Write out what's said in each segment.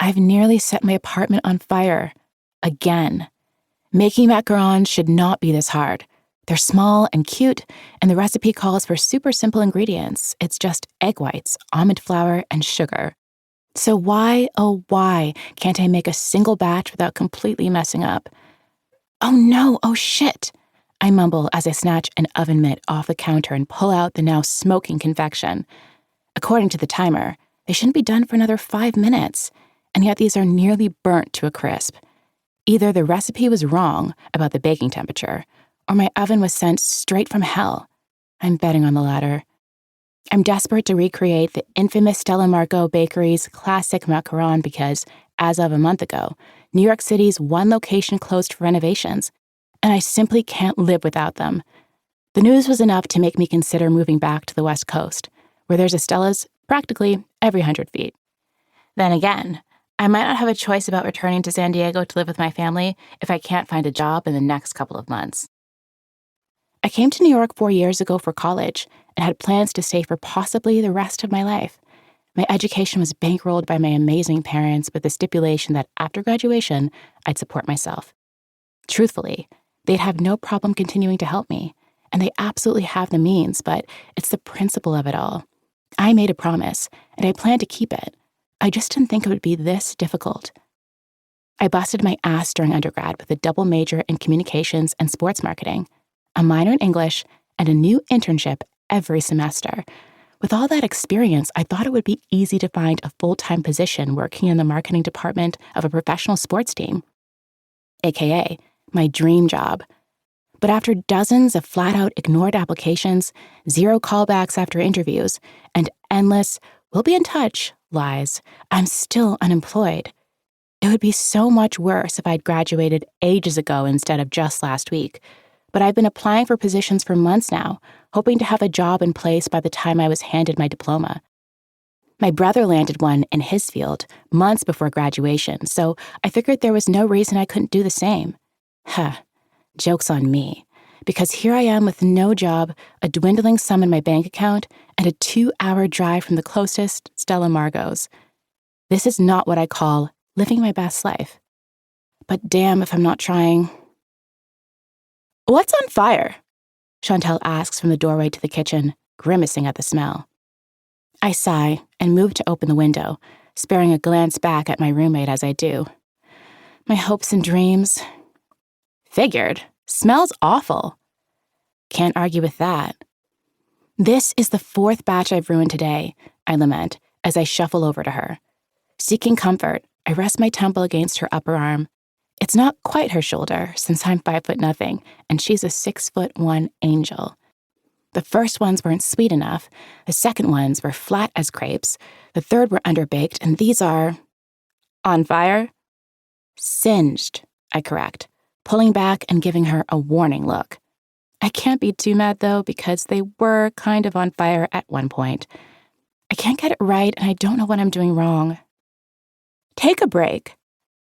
I've nearly set my apartment on fire. Again. Making macarons should not be this hard. They're small and cute, and the recipe calls for super simple ingredients. It's just egg whites, almond flour, and sugar. So why, oh why, can't I make a single batch without completely messing up? Oh no, oh shit! I mumble as I snatch an oven mitt off the counter and pull out the now smoking confection. According to the timer, they shouldn't be done for another 5 minutes, and yet these are nearly burnt to a crisp. Either the recipe was wrong about the baking temperature, or my oven was sent straight from hell. I'm betting on the latter. I'm desperate to recreate the infamous Stella Marco Bakery's classic macaron because, as of a month ago, New York City's one location closed for renovations, and I simply can't live without them. The news was enough to make me consider moving back to the West Coast, where there's a Stella's practically every 100 feet. Then again, I might not have a choice about returning to San Diego to live with my family if I can't find a job in the next couple of months. I came to New York 4 years ago for college and had plans to stay for possibly the rest of my life. My education was bankrolled by my amazing parents with the stipulation that after graduation, I'd support myself. Truthfully, they'd have no problem continuing to help me, and they absolutely have the means, but it's the principle of it all. I made a promise, and I plan to keep it. I just didn't think it would be this difficult. I busted my ass during undergrad with a double major in communications and sports marketing, a minor in English, and a new internship every semester. With all that experience, I thought it would be easy to find a full-time position working in the marketing department of a professional sports team, aka my dream job. But after dozens of flat-out ignored applications, 0 callbacks after interviews, and endless "we'll be in touch" lies, I'm still unemployed. It would be so much worse if I'd graduated ages ago instead of just last week. But I've been applying for positions for months now, hoping to have a job in place by the time I was handed my diploma. My brother landed one in his field months before graduation, so I figured there was no reason I couldn't do the same. Joke's on me, because here I am with no job, a dwindling sum in my bank account, and a 2-hour drive from the closest Stella Margot's. This is not what I call living my best life. But damn if I'm not trying. "What's on fire?" Chantal asks from the doorway to the kitchen, grimacing at the smell. I sigh and move to open the window, sparing a glance back at my roommate as I do. My hopes and dreams. Figured. Smells awful. Can't argue with that. This is the 4th batch I've ruined today, I lament as I shuffle over to her. Seeking comfort, I rest my temple against her upper arm. It's not quite her shoulder, since I'm 5'0", and she's a 6'1" angel. The first ones weren't sweet enough, the second ones were flat as crepes, the third were underbaked, and these are... on fire? Singed, I correct, pulling back and giving her a warning look. I can't be too mad, though, because they were kind of on fire at one point. I can't get it right, and I don't know what I'm doing wrong. "Take a break,"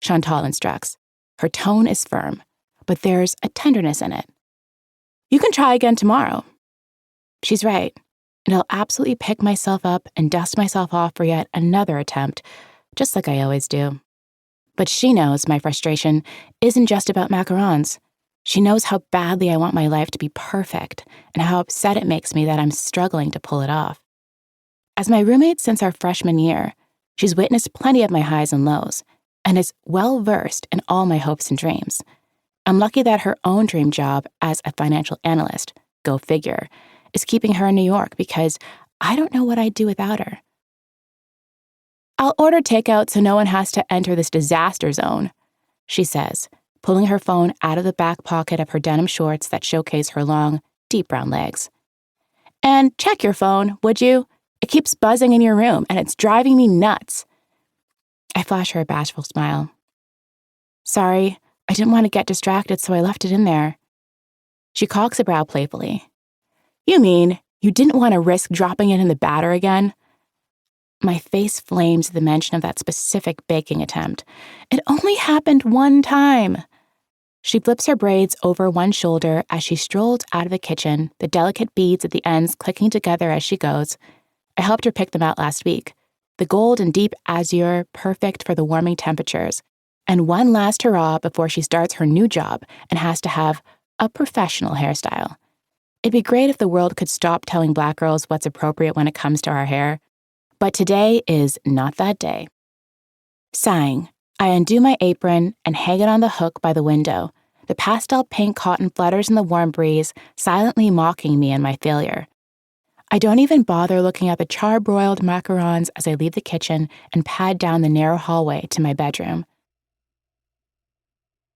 Chantal instructs. Her tone is firm, but there's a tenderness in it. "You can try again tomorrow." She's right, and I'll absolutely pick myself up and dust myself off for yet another attempt, just like I always do. But she knows my frustration isn't just about macarons. She knows how badly I want my life to be perfect and how upset it makes me that I'm struggling to pull it off. As my roommate since our freshman year, she's witnessed plenty of my highs and lows, and is well-versed in all my hopes and dreams. I'm lucky that her own dream job as a financial analyst, go figure, is keeping her in New York because I don't know what I'd do without her. "I'll order takeout so no one has to enter this disaster zone," she says, pulling her phone out of the back pocket of her denim shorts that showcase her long, deep brown legs. "And check your phone, would you? It keeps buzzing in your room, and it's driving me nuts." I flash her a bashful smile. "Sorry, I didn't want to get distracted, so I left it in there." She cocks a brow playfully. "You mean you didn't want to risk dropping it in the batter again?" My face flames at the mention of that specific baking attempt. It only happened one time. She flips her braids over one shoulder as she strolls out of the kitchen, the delicate beads at the ends clicking together as she goes. I helped her pick them out last week. the gold and deep azure perfect for the warming temperatures, and one last hurrah before she starts her new job and has to have a professional hairstyle. It'd be great if the world could stop telling Black girls what's appropriate when it comes to our hair, but today is not that day. Sighing, I undo my apron and hang it on the hook by the window. The pastel pink cotton flutters in the warm breeze, silently mocking me and my failure. I don't even bother looking at the charbroiled macarons as I leave the kitchen and pad down the narrow hallway to my bedroom.